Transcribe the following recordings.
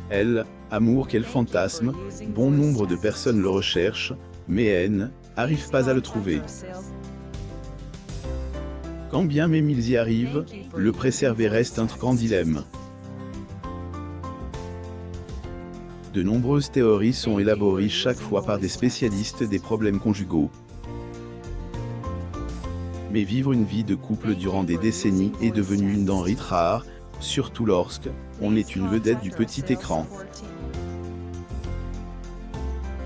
Elle, amour qu'elle fantasme, bon nombre de personnes le recherchent, mais elle n'arrive pas à le trouver. Quand bien même ils y arrivent, le préserver reste un grand dilemme. De nombreuses théories sont élaborées chaque fois par des spécialistes des problèmes conjugaux. Mais vivre une vie de couple durant des décennies est devenu une denrée rare, surtout lorsque on est une vedette du petit écran.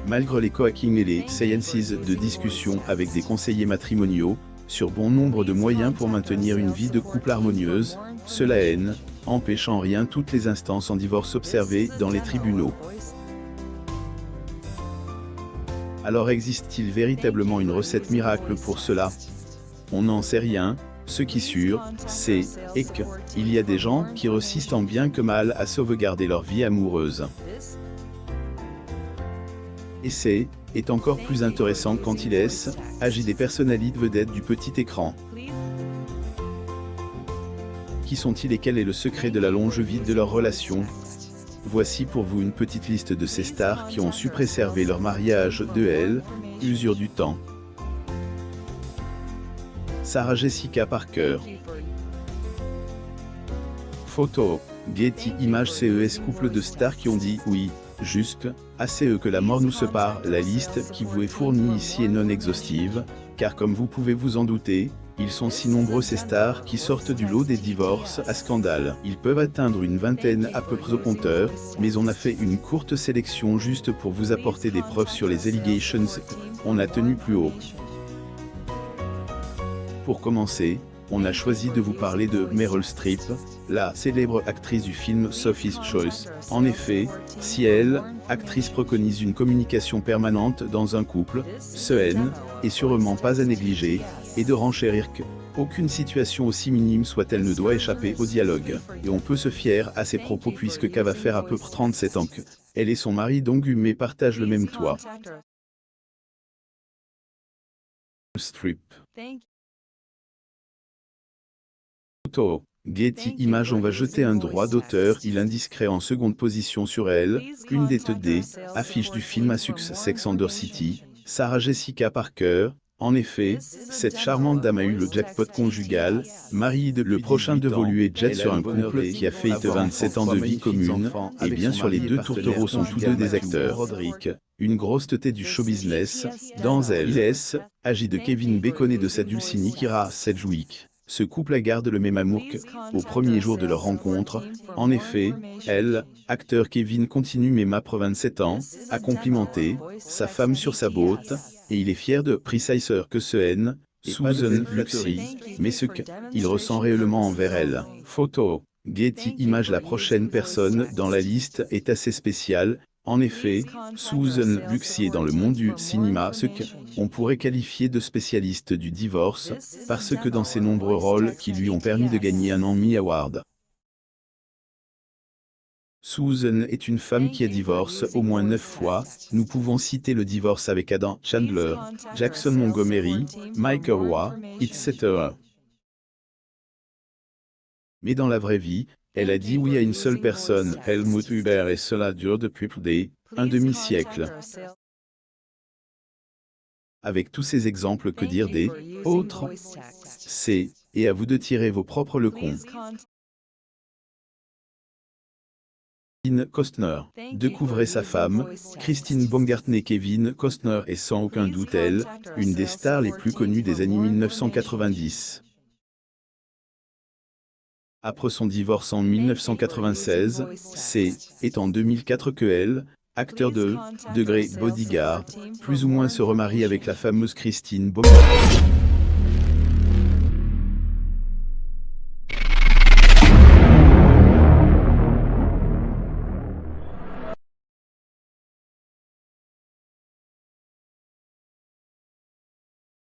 Malgré les coachings et les séances de discussion avec des conseillers matrimoniaux, sur bon nombre de moyens pour maintenir une vie de couple harmonieuse, cela n'empêche en rien toutes les instances en divorce observées dans les tribunaux. Alors existe-t-il véritablement une recette miracle pour cela? On n'en sait rien. Ce qui est sûr, c'est qu'il y a des gens qui réussissent tant bien que mal à sauvegarder leur vie amoureuse. Et c'est encore plus intéressant quand il agit des personnalités vedettes du petit écran. Qui sont-ils et quel est le secret de la longévité de leur relation? Voici pour vous une petite liste de ces stars qui ont su préserver leur mariage de l'usure du temps. Sarah Jessica Parker. Photo. Getty Images. CES. Couple de stars qui ont dit oui, jusqu'à ce que la mort nous sépare. La liste qui vous est fournie ici est non exhaustive, car comme vous pouvez vous en douter, ils sont si nombreux ces stars qui sortent du lot des divorces à scandale. Ils peuvent atteindre une vingtaine à peu près au compteur, mais on a fait une courte sélection juste pour vous apporter des preuves sur les allegations qu'on a tenues plus haut. Pour commencer, on a choisi de vous parler de Meryl Streep, la célèbre actrice du film Sophie's Choice. En effet, si elle, actrice, préconise une communication permanente dans un couple, ce est sûrement pas à négliger, et de renchérir que aucune situation aussi minime soit-elle ne doit échapper au dialogue. Et on peut se fier à ses propos puisque qu'elle va faire à peu près 37 ans que elle et son mari mais partagent le même toit. Streep. Photo. Getty Images. On va jeter un droit d'auteur indiscret en seconde position sur elle, une des affiches du film à succès Sex and the City, Sarah Jessica Parker. En effet, cette charmante dame a eu le jackpot conjugal, mariée le prochain d'évoluer jet sur un couple qui a fait 27 ans de vie commune, et bien sûr les deux tourtereaux sont tous deux des acteurs. Roderick, une grosse tête du show business, dans elle, agit de Kevin Bacon et de sa Dulcinea Kira Sedgwick. Ce couple garde le même amour qu'au premier jour de leur rencontre. En effet, acteur Kevin continue même après 27 ans, à complimenter sa femme sur sa botte, et il est fier de préciser que ce Susan luxury, mais ce qu'il ressent réellement envers elle. Photo. Getty Images. La prochaine personne dans la liste est assez spéciale. En effet, Susan Luxi est dans le monde du cinéma ce qu'on pourrait qualifier de spécialiste du divorce, parce que dans ses nombreux rôles qui lui ont permis de gagner un Emmy Award. Susan est une femme qui a divorcé au moins 9 fois. Nous pouvons citer le divorce avec Adam Chandler, Jackson Montgomery, Mike Roy, etc. Mais dans la vraie vie, elle a dit oui à une seule personne, Helmut Huber, et cela dure depuis un demi-siècle. Avec tous ces exemples, que dire des autres? Et à vous de tirer vos propres leçons. Kevin Costner. Découvrez sa femme, Christine Baumgartner. Kevin Costner est sans aucun doute une des stars les plus connues des années 1990. Après son divorce en 1996, c'est en 2004 que acteur de Degré Bodyguard, plus ou moins se remarie avec la fameuse Christine Baumgartner.